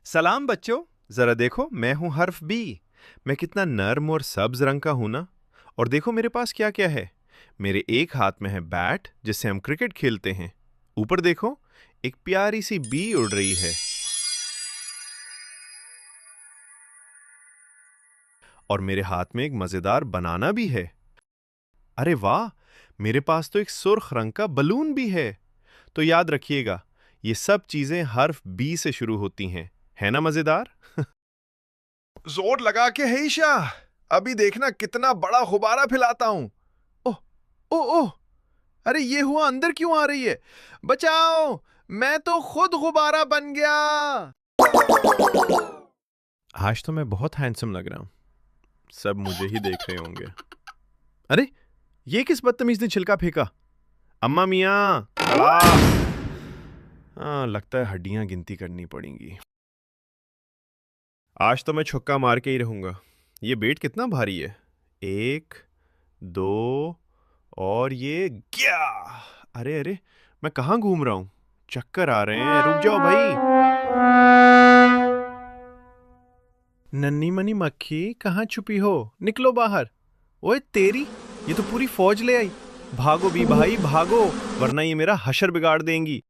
सलाम बच्चों। जरा देखो, मैं हूं हर्फ बी। मैं कितना नर्म और सब्ज रंग का हूं ना। और देखो मेरे पास क्या क्या है। मेरे एक हाथ में है बैट जिससे हम क्रिकेट खेलते हैं। ऊपर देखो, एक प्यारी सी बी उड़ रही है। और मेरे हाथ में एक मजेदार बनाना भी है। अरे वाह, मेरे पास तो एक सुर्ख रंग का बलून भी है। तो याद रखिएगा, ये सब चीजें हर्फ बी से शुरू होती हैं। है ना मजेदार? जोर लगा के है ईशा। अभी देखना कितना बड़ा गुब्बारा फैलाता हूँ। ओह, ओह, ओह। अरे ये हुआ, अंदर क्यों आ रही है? बचाओ, मैं तो खुद गुब्बारा बन गया। आज तो मैं बहुत हैंडसम लग रहा हूँ। सब मुझे ही देख रहे होंगे। अरे, ये किस बदतमीज ने छिलका फेंका? अम्मा मियाँ, खड़ा। हाँ, लगता है हड्डियां गिनती करनी पड़ेंगी। आज तो मैं छक्का मार के ही रहूंगा। ये बेट कितना भारी है। एक, दो, और ये क्या? अरे अरे, मैं कहाँ घूम रहा हूँ? चक्कर आ रहे हैं, रुक जाओ भाई। नन्ही मनी मक्खी, कहाँ छुपी हो? निकलो बाहर। ओए तेरी, ये तो पूरी फौज ले आई। भागो भी भाई भागो, वरना ये मेरा हशर बिगाड़ देंगी।